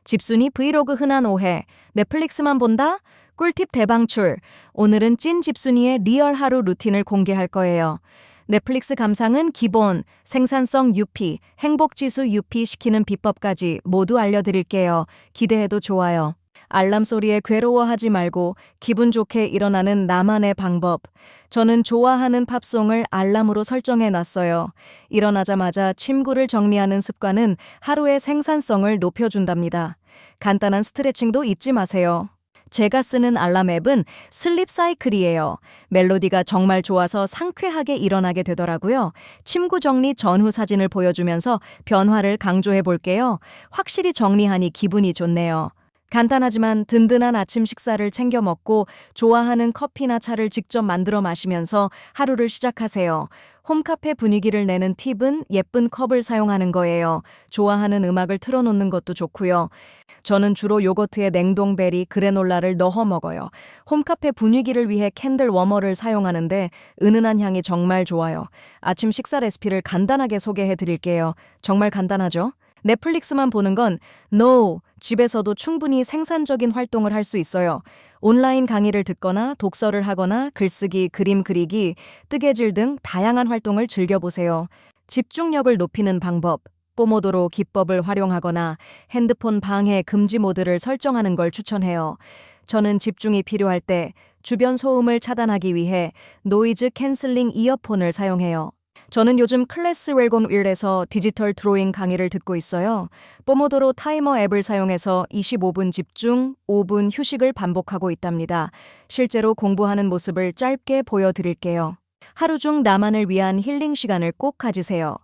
집순이 브이로그 흔한 오해. 넷플릭스만 본다? 꿀팁 대방출. 오늘은 찐 집순이의 리얼 하루 루틴을 공개할 거예요. 넷플릭스 감상은 기본, 생산성 UP, 행복지수 UP 시키는 비법까지 모두 알려드릴게요. 기대해도 좋아요. 알람 소리에 괴로워하지 말고 기분 좋게 일어나는 나만의 방법. 저는 좋아하는 팝송을 알람으로 설정해 놨어요. 일어나자마자 침구를 정리하는 습관은 하루의 생산성을 높여준답니다. 간단한 스트레칭도 잊지 마세요. 제가 쓰는 알람 앱은 슬립 사이클이에요. 멜로디가 정말 좋아서 상쾌하게 일어나게 되더라고요. 침구 정리 전후 사진을 보여주면서 변화를 강조해 볼게요. 확실히 정리하니 기분이 좋네요. 간단하지만 든든한 아침 식사를 챙겨 먹고 좋아하는 커피나 차를 직접 만들어 마시면서 하루를 시작하세요. 홈카페 분위기를 내는 팁은 예쁜 컵을 사용하는 거예요. 좋아하는 음악을 틀어놓는 것도 좋고요. 저는 주로 요거트에 냉동베리, 그래놀라를 넣어 먹어요. 홈카페 분위기를 위해 캔들 워머를 사용하는데 은은한 향이 정말 좋아요. 아침 식사 레시피를 간단하게 소개해 드릴게요. 정말 간단하죠? 넷플릭스만 보는 건 No! 집에서도 충분히 생산적인 활동을 할 수 있어요. 온라인 강의를 듣거나 독서를 하거나 글쓰기, 그림 그리기, 뜨개질 등 다양한 활동을 즐겨보세요. 집중력을 높이는 방법, 포모도로 기법을 활용하거나 핸드폰 방해 금지 모드를 설정하는 걸 추천해요. 저는 집중이 필요할 때 주변 소음을 차단하기 위해 노이즈 캔슬링 이어폰을 사용해요. 저는 요즘 클래스 웰곤윌에서 디지털 드로잉 강의를 듣고 있어요. 포모도로 타이머 앱을 사용해서 25분 집중, 5분 휴식을 반복하고 있답니다. 실제로 공부하는 모습을 짧게 보여드릴게요. 하루 중 나만을 위한 힐링 시간을 꼭 가지세요.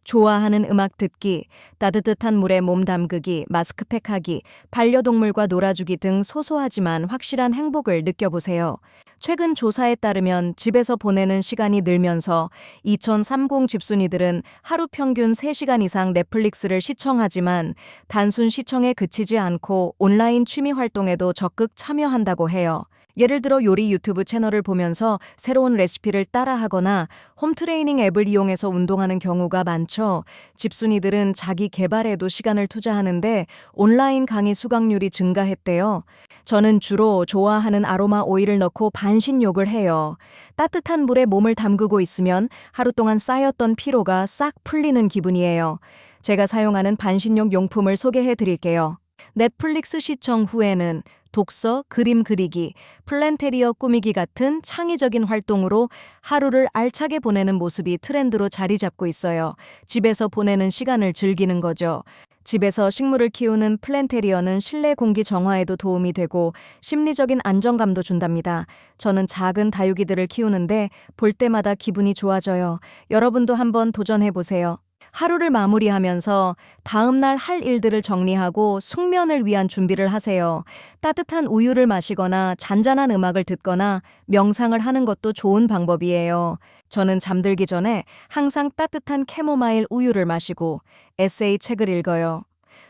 좋아하는 음악 듣기, 따뜻한 물에 몸 담그기, 마스크팩 하기, 반려동물과 놀아주기 등 소소하지만 확실한 행복을 느껴보세요. 최근 조사에 따르면 집에서 보내는 시간이 늘면서 2030 집순이들은 하루 평균 3시간 이상 넷플릭스를 시청하지만 단순 시청에 그치지 않고 온라인 취미 활동에도 적극 참여한다고 해요. 예를 들어 요리 유튜브 채널을 보면서 새로운 레시피를 따라하거나 홈트레이닝 앱을 이용해서 운동하는 경우가 많죠. 집순이들은 자기 개발에도 시간을 투자하는데 온라인 강의 수강률이 증가했대요. 저는 주로 좋아하는 아로마 오일을 넣고 반신욕을 해요. 따뜻한 물에 몸을 담그고 있으면 하루 동안 쌓였던 피로가 싹 풀리는 기분이에요. 제가 사용하는 반신욕 용품을 소개해 드릴게요. 넷플릭스 시청 후에는 독서, 그림 그리기, 플랜테리어 꾸미기 같은 창의적인 활동으로 하루를 알차게 보내는 모습이 트렌드로 자리 잡고 있어요. 집에서 보내는 시간을 즐기는 거죠. 집에서 식물을 키우는 플랜테리어는 실내 공기 정화에도 도움이 되고 심리적인 안정감도 준답니다. 저는 작은 다육이들을 키우는데 볼 때마다 기분이 좋아져요. 여러분도 한번 도전해보세요. 하루를 마무리하면서 다음날 할 일들을 정리하고 숙면을 위한 준비를 하세요. 따뜻한 우유를 마시거나 잔잔한 음악을 듣거나 명상을 하는 것도 좋은 방법이에요. 저는 잠들기 전에 항상 따뜻한 캐모마일 우유를 마시고 에세이 책을 읽어요.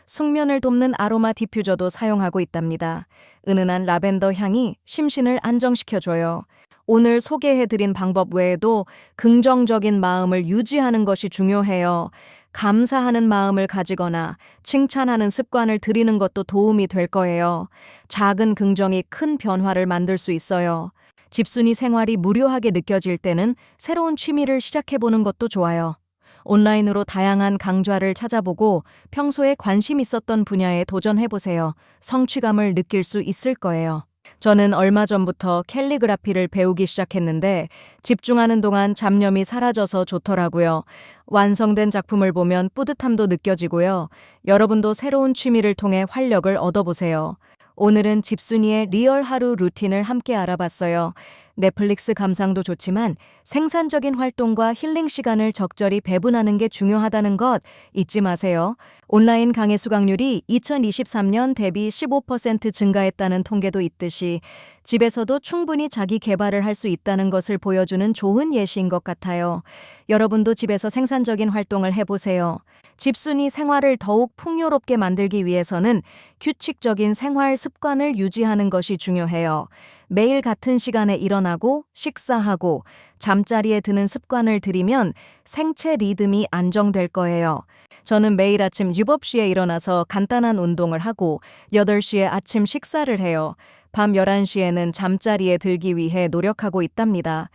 숙면을 돕는 아로마 디퓨저도 사용하고 있답니다. 은은한 라벤더 향이 심신을 안정시켜줘요. 오늘 소개해드린 방법 외에도 긍정적인 마음을 유지하는 것이 중요해요. 감사하는 마음을 가지거나 칭찬하는 습관을 들이는 것도 도움이 될 거예요. 작은 긍정이 큰 변화를 만들 수 있어요. 집순이 생활이 무료하게 느껴질 때는 새로운 취미를 시작해보는 것도 좋아요. 온라인으로 다양한 강좌를 찾아보고 평소에 관심 있었던 분야에 도전해보세요. 성취감을 느낄 수 있을 거예요. 저는 얼마 전부터 캘리그라피를 배우기 시작했는데 집중하는 동안 잡념이 사라져서 좋더라고요. 완성된 작품을 보면 뿌듯함도 느껴지고요. 여러분도 새로운 취미를 통해 활력을 얻어보세요. 오늘은 집순이의 리얼 하루 루틴을 함께 알아봤어요. 넷플릭스 감상도 좋지만 생산적인 활동과 힐링 시간을 적절히 배분하는 게 중요하다는 것 잊지 마세요. 온라인 강의 수강률이 2023년 대비 15% 증가했다는 통계도 있듯이 집에서도 충분히 자기 개발을 할 수 있다는 것을 보여주는 좋은 예시인 것 같아요. 여러분도 집에서 생산적인 활동을 해보세요. 집순이 생활을 더욱 풍요롭게 만들기 위해서는 규칙적인 생활 습관을 유지하는 것이 중요해요. 매일 같은 시간에 일어나고 식사하고 잠자리에 드는 습관을 들이면 생체 리듬이 안정될 거예요. 저는 매일 아침 7시에 일어나서 간단한 운동을 하고 8시에 아침 식사를 해요. 밤 11시에는 잠자리에 들기 위해 노력하고 있답니다.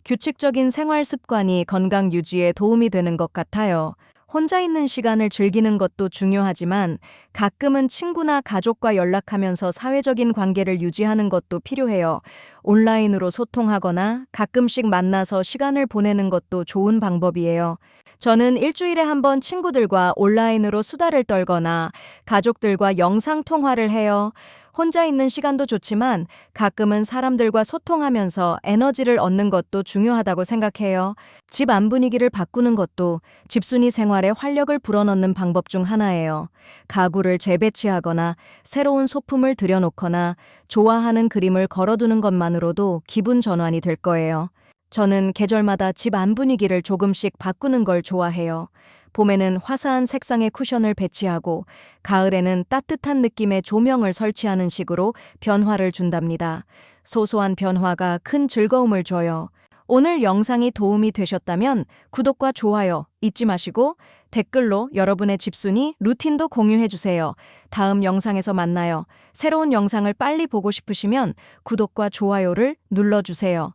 규칙적인 생활 습관이 건강 유지에 도움이 되는 것 같아요. 혼자 있는 시간을 즐기는 것도 중요하지만 가끔은 친구나 가족과 연락하면서 사회적인 관계를 유지하는 것도 필요해요. 온라인으로 소통하거나 가끔씩 만나서 시간을 보내는 것도 좋은 방법이에요. 저는 일주일에 한 번 친구들과 온라인으로 수다를 떨거나 가족들과 영상 통화를 해요. 혼자 있는 시간도 좋지만 가끔은 사람들과 소통하면서 에너지를 얻는 것도 중요하다고 생각해요. 집 안 분위기를 바꾸는 것도 집순이 생활에 활력을 불어넣는 방법 중 하나예요. 가구를 재배치하거나 새로운 소품을 들여놓거나 좋아하는 그림을 걸어두는 것만으로도 기분 전환이 될 거예요. 저는 계절마다 집 안 분위기를 조금씩 바꾸는 걸 좋아해요. 봄에는 화사한 색상의 쿠션을 배치하고 가을에는 따뜻한 느낌의 조명을 설치하는 식으로 변화를 준답니다. 소소한 변화가 큰 즐거움을 줘요. 오늘 영상이 도움이 되셨다면 구독과 좋아요 잊지 마시고 댓글로 여러분의 집순이 루틴도 공유해주세요. 다음 영상에서 만나요. 새로운 영상을 빨리 보고 싶으시면 구독과 좋아요를 눌러주세요.